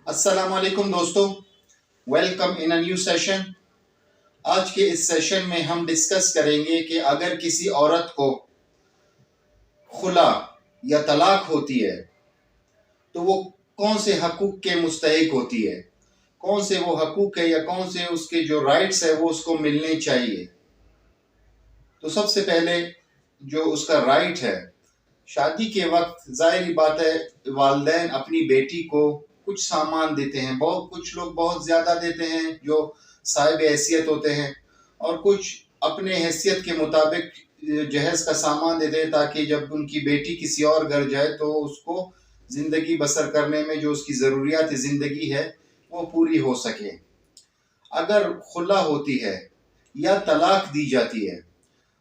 السلام علیکم دوستو، welcome in a new session. آج کے اس سیشن میں ہم ڈسکس کریں گے کہ اگر کسی عورت کو خلا یا طلاق ہوتی ہے تو وہ کون سے حقوق کے مستحق ہوتی ہے، کون سے وہ حقوق ہے یا کون سے اس کے جو رائٹس ہے وہ اس کو ملنے چاہیے۔ تو سب سے پہلے جو اس کا رائٹ ہے، شادی کے وقت ظاہری بات ہے والدین اپنی بیٹی کو کچھ سامان دیتے ہیں، کچھ لوگ بہت زیادہ دیتے ہیں جو صاحب حیثیت ہوتے ہیں، اور کچھ اپنے حیثیت کے مطابق جہیز کا سامان دیتے ہیں تاکہ جب ان کی بیٹی کسی اور گھر جائے تو اس کو زندگی بسر کرنے میں جو اس کی ضروریات زندگی ہے وہ پوری ہو سکے۔ اگر خلا ہوتی ہے یا طلاق دی جاتی ہے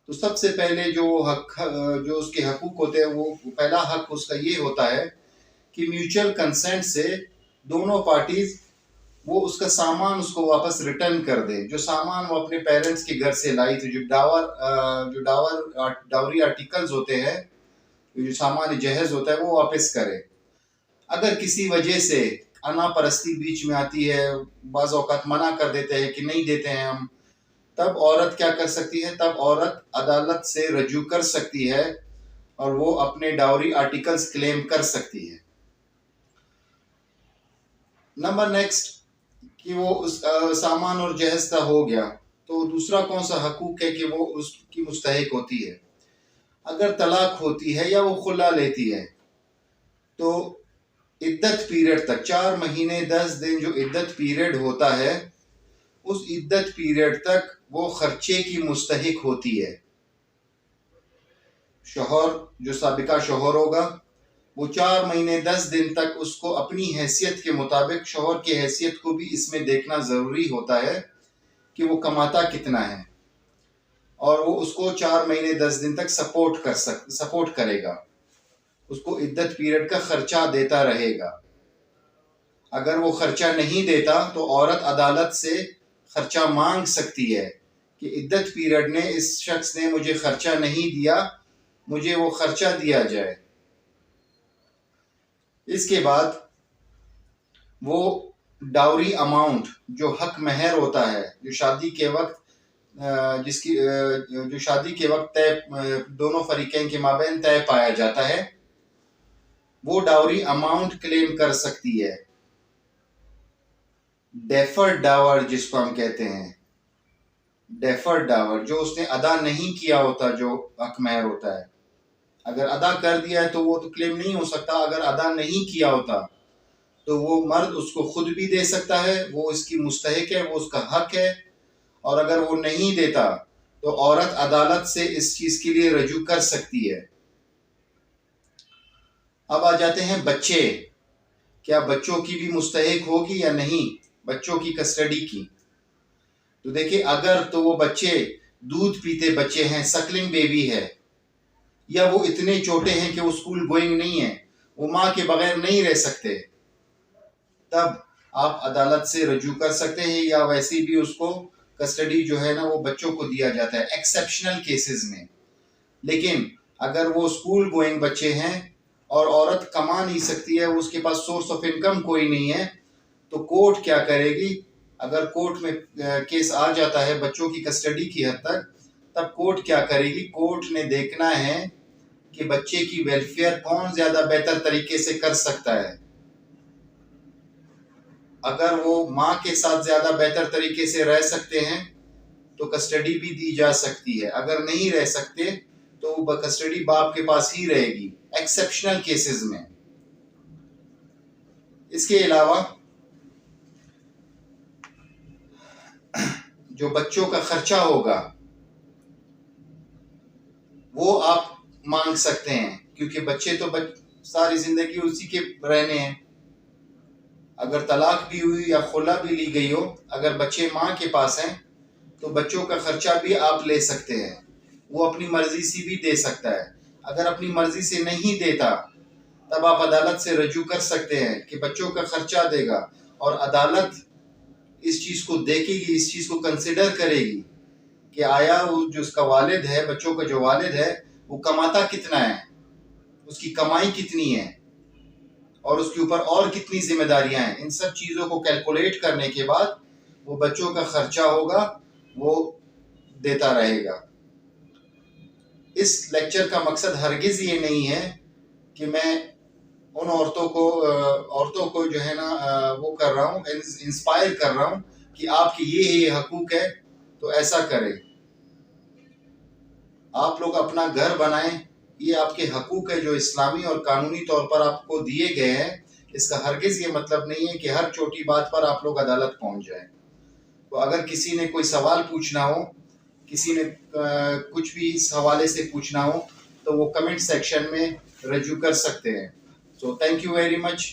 تو سب سے پہلے جو اس کے حقوق ہوتے ہیں، وہ پہلا حق اس کا یہ ہوتا ہے کہ میوچل کنسنٹ سے دونوں پارٹیز وہ اس کا سامان اس کو واپس ریٹرن کر دے، جو سامان وہ اپنے پیرنٹس کے گھر سے لائی تھی، جو ڈاوری آرٹیکلز ہوتے ہیں، جو سامان جہیز ہوتا ہے وہ واپس کرے۔ اگر کسی وجہ سے انا پرستی بیچ میں آتی ہے، بعض اوقات منع کر دیتے ہیں کہ نہیں دیتے ہیں ہم، تب عورت کیا کر سکتی ہے؟ تب عورت عدالت سے رجوع کر سکتی ہے اور وہ اپنے ڈاوری آرٹیکلز کلیم کر سکتی ہے۔ نمبر نیکسٹ کہ وہ اس سامان اور جہیز کا ہو گیا، تو دوسرا کون سا حقوق ہے کہ وہ اس کی مستحق ہوتی ہے؟ اگر طلاق ہوتی ہے یا وہ خلا لیتی ہے تو عدت پیریڈ تک 4 مہینے 10 دن جو عدت پیریڈ ہوتا ہے، اس عدت پیریڈ تک وہ خرچے کی مستحق ہوتی ہے۔ شوہر جو سابقہ شوہر ہوگا وہ 4 مہینے 10 دن تک اس کو اپنی حیثیت کے مطابق، شوہر کی حیثیت کو بھی اس میں دیکھنا ضروری ہوتا ہے کہ وہ کماتا کتنا ہے، اور وہ اس کو 4 مہینے 10 دن تک سپورٹ کرے گا، اس کو عدت پیریڈ کا خرچہ دیتا رہے گا۔ اگر وہ خرچہ نہیں دیتا تو عورت عدالت سے خرچہ مانگ سکتی ہے کہ عدت پیریڈ نے اس شخص نے مجھے خرچہ نہیں دیا، مجھے وہ خرچہ دیا جائے۔ اس کے بعد وہ ڈاوری اماؤنٹ جو حق مہر ہوتا ہے، جو شادی کے وقت طے دونوں فریقین کے مابین طے پایا جاتا ہے، وہ ڈاوری اماؤنٹ کلیم کر سکتی ہے۔ ڈیفرڈ ڈاور جس کو ہم کہتے ہیں، ڈیفرڈ ڈاور جو اس نے ادا نہیں کیا ہوتا، جو حق مہر ہوتا ہے، اگر ادا کر دیا ہے تو وہ تو کلیم نہیں ہو سکتا، اگر ادا نہیں کیا ہوتا تو وہ مرد اس کو خود بھی دے سکتا ہے، وہ اس کی مستحق ہے، وہ اس کا حق ہے، اور اگر وہ نہیں دیتا تو عورت عدالت سے اس چیز کے لیے رجوع کر سکتی ہے۔ اب آ جاتے ہیں بچے، کیا بچوں کی بھی مستحق ہوگی یا نہیں، بچوں کی کسٹڈی کی؟ تو دیکھیں، اگر تو وہ بچے دودھ پیتے بچے ہیں، سکلنگ بیبی ہے، یا وہ اتنے چھوٹے ہیں کہ وہ اسکول گوئنگ نہیں ہے، وہ ماں کے بغیر نہیں رہ سکتے، تب آپ عدالت سے رجوع کر سکتے ہیں، یا ویسے بھی اس کو کسٹڈی جو ہے نا وہ بچوں کو دیا جاتا ہے ایکسیپشنل کیسز میں۔ لیکن اگر وہ اسکول گوئنگ بچے ہیں اور عورت کما نہیں سکتی ہے، اس کے پاس سورس آف انکم کوئی نہیں ہے، تو کورٹ کیا کرے گی؟ اگر کورٹ میں کیس آ جاتا ہے بچوں کی کسٹڈی کی حد تک، تب کورٹ کیا کرے گی؟ کورٹ نے دیکھنا ہے کہ بچے کی ویلفیئر کون زیادہ بہتر طریقے سے کر سکتا ہے۔ اگر وہ ماں کے ساتھ زیادہ بہتر طریقے سے رہ سکتے ہیں تو کسٹڈی بھی دی جا سکتی ہے، اگر نہیں رہ سکتے تو کسٹڈی باپ کے پاس ہی رہے گی ایکسیپشنل کیسز میں۔ اس کے علاوہ جو بچوں کا خرچہ ہوگا وہ آپ مانگ سکتے ہیں، کیونکہ بچے تو ساری زندگی اسی کے رہنے ہیں۔ اگر طلاق بھی ہوئی یا خلا بھی لی گئی ہو، اگر بچے ماں کے پاس ہیں تو بچوں کا خرچہ بھی آپ لے سکتے ہیں، وہ اپنی مرضی سے بھی دے سکتا ہے۔ اگر اپنی مرضی سے نہیں دیتا تب آپ عدالت سے رجوع کر سکتے ہیں کہ بچوں کا خرچہ دے گا، اور عدالت اس چیز کو دیکھے گی، اس چیز کو کنسیڈر کرے گی کہ آیا وہ جو اس کا والد ہے، بچوں کا جو والد ہے، وہ کماتا کتنا ہے، اس کی کمائی کتنی ہے، اور اس کے اوپر اور کتنی ذمہ داریاں ہیں، ان سب چیزوں کو کیلکولیٹ کرنے کے بعد وہ بچوں کا خرچہ ہوگا وہ دیتا رہے گا۔ اس لیکچر کا مقصد ہرگز یہ نہیں ہے کہ میں ان عورتوں کو جو ہے نا وہ کر رہا ہوں، انسپائر کر رہا ہوں کہ آپ کی یہ حقوق ہے تو ایسا کریں۔ آپ لوگ اپنا گھر بنائیں، یہ آپ کے حقوق ہے جو اسلامی اور قانونی طور پر آپ کو دیے گئے ہیں۔ اس کا ہرگز یہ مطلب نہیں ہے کہ ہر چھوٹی بات پر آپ لوگ عدالت پہنچ جائیں۔ تو اگر کسی نے کوئی سوال پوچھنا ہو، کسی نے کچھ بھی اس حوالے سے پوچھنا ہو تو وہ کمنٹ سیکشن میں رجوع کر سکتے ہیں۔ So thank you very much.